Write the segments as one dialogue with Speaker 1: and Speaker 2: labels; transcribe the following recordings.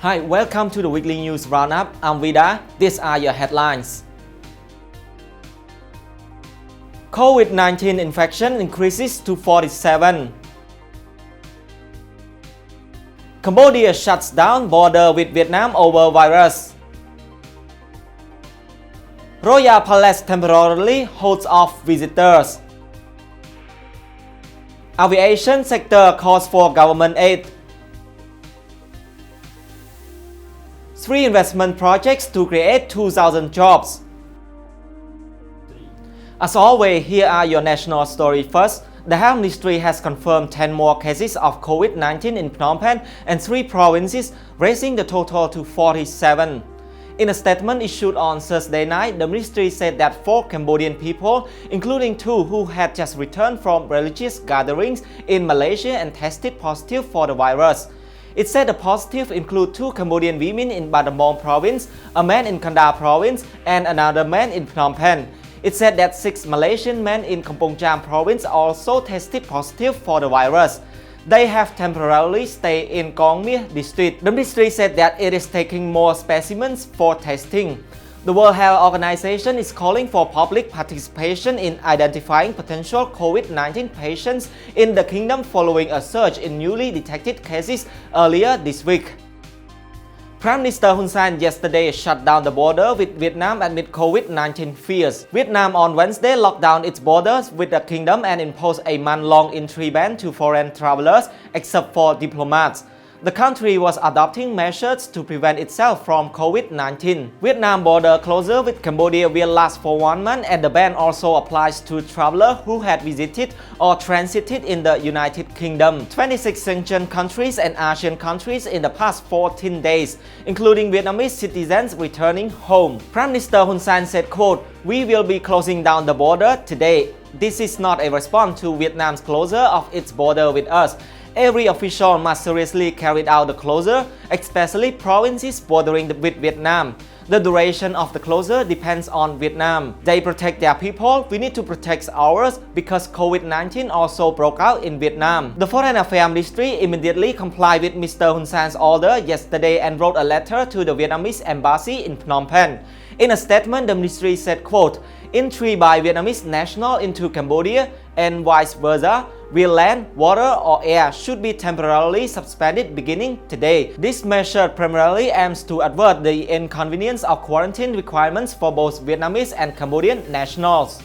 Speaker 1: Hi, welcome to the weekly news roundup. I'm Vida. These are your headlines. COVID-19 infection increases to 47. Cambodia shuts down border with Vietnam over virus. Royal Palace temporarily holds off visitors. Aviation sector calls for government aid. 3 investment projects to create 2,000 jobs. As always, here are your national stories first. The Health Ministry has confirmed 10 more cases of COVID-19 in Phnom Penh and 3 provinces, raising the total to 47. In a statement issued on Thursday night, the ministry said that 4 Cambodian people, including 2 who had just returned from religious gatherings in Malaysia and tested positive for the virus. It said the positive include 2 Cambodian women in Battambang province, a man in Kandahar province, and another man in Phnom Penh. It said that 6 Malaysian men in Kampong Cham province also tested positive for the virus. They have temporarily stayed in Kong My district. The ministry said that it is taking more specimens for testing. The World Health Organization is calling for public participation in identifying potential COVID-19 patients in the kingdom following a surge in newly detected cases earlier this week. Prime Minister Hun Sen yesterday shut down the border with Vietnam amid COVID-19 fears. Vietnam on Wednesday locked down its borders with the kingdom and imposed a month-long entry ban to foreign travelers except for diplomats. The country was adopting measures to prevent itself from COVID-19. Vietnam border closure with Cambodia will last for 1 month, and the ban also applies to travelers who had visited or transited in the United Kingdom, 26 sanctioned countries and ASEAN countries in the past 14 days, including Vietnamese citizens returning home. Prime Minister Hun Sen said, quote, "We will be closing down the border today. This is not a response to Vietnam's closure of its border with us. Every official must seriously carry out the closure, especially provinces bordering with Vietnam. The duration of the closure depends on Vietnam. They protect their people, we need to protect ours because COVID-19 also broke out in Vietnam." The Foreign Affairs Ministry immediately complied with Mr. Hun Sen's order yesterday and wrote a letter to the Vietnamese embassy in Phnom Penh. In a statement, the ministry said, quote, "Entry by Vietnamese national into Cambodia and vice versa via land, water or air should be temporarily suspended beginning today. This measure primarily aims to avert the inconvenience of quarantine requirements for both Vietnamese and Cambodian nationals."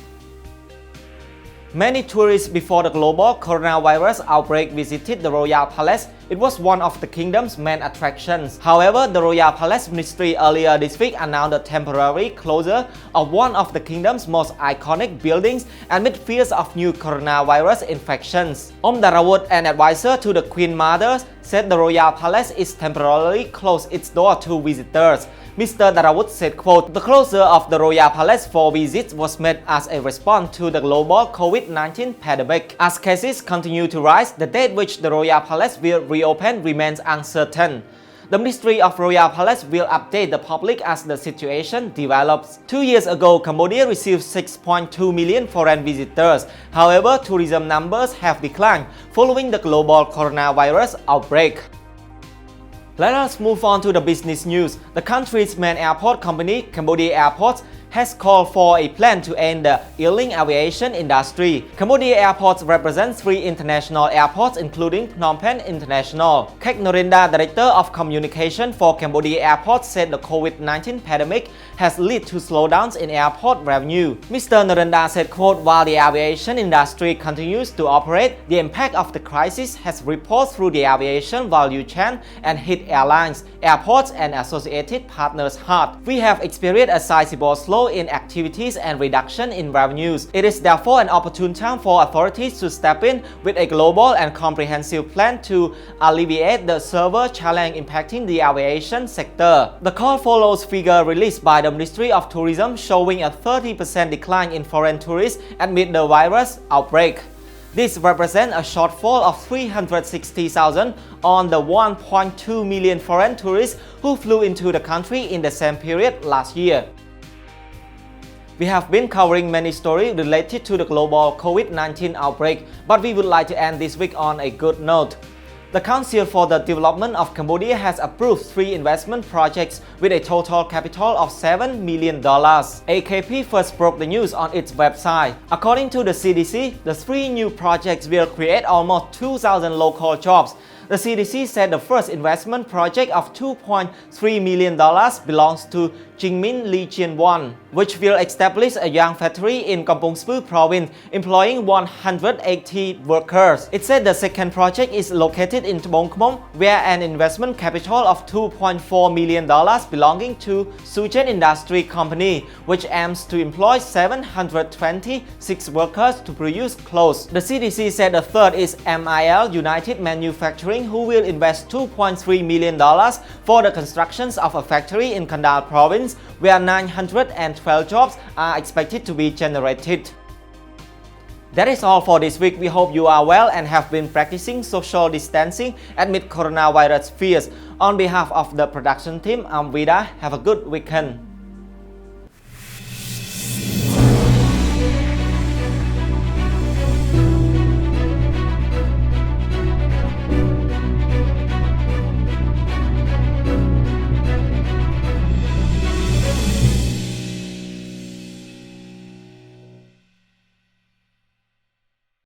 Speaker 1: Many tourists before the global coronavirus outbreak visited the Royal Palace. It was one of the kingdom's main attractions. However, the Royal Palace Ministry earlier this week announced the temporary closure of one of the kingdom's most iconic buildings amid fears of new coronavirus infections. Darawut, an advisor to the Queen Mother, said the Royal Palace is temporarily closed its door to visitors. Mr. Darawut said, quote, "The closure of the Royal Palace for visits was made as a response to the global COVID-19 pandemic. As cases continue to rise, the date which the Royal Palace will reopen remains uncertain. The Ministry of Royal Palace will update the public as the situation develops." 2 years ago, Cambodia received 6.2 million foreign visitors. However, tourism numbers have declined following the global coronavirus outbreak. Let us move on to the business news. The country's main airport company, Cambodia Airports, has called for a plan to end the ailing aviation industry. Cambodia Airports represents 3 international airports including Phnom Penh International. Kek Norinda, Director of Communication for Cambodia Airports, said the COVID-19 pandemic has led to slowdowns in airport revenue. Mr. Norinda said, quote, "While the aviation industry continues to operate, the impact of the crisis has rippled through the aviation value chain and hit airlines, airports and associated partners hard. We have experienced a sizable slowdown in activities and reduction in revenues. It is therefore an opportune time for authorities to step in with a global and comprehensive plan to alleviate the severe challenge impacting the aviation sector." The call follows figures released by the Ministry of Tourism showing a 30% decline in foreign tourists amid the virus outbreak. This represents a shortfall of 360,000 on the 1.2 million foreign tourists who flew into the country in the same period last year. We have been covering many stories related to the global COVID-19 outbreak, but we would like to end this week on a good note. The Council for the Development of Cambodia has approved 3 investment projects with a total capital of $7 million. AKP first broke the news on its website. According to the CDC, the 3 new projects will create almost 2,000 local jobs. The CDC said the first investment project of $2.3 million belongs to Jinmin Region 1, which will establish a young factory in Kampong Speu province, employing 180 workers. It said the second project is located in Bong Khmom, where an investment capital of $2.4 million belonging to Sujen Industry Company, which aims to employ 726 workers to produce clothes. The CDC said the third is MIL United Manufacturing, who will invest $2.3 million for the construction of a factory in Kandal province, where 912 jobs are expected to be generated. That is all for this week. We hope you are well and have been practicing social distancing amid coronavirus fears. On behalf of the production team, I'm Vida. Have a good weekend.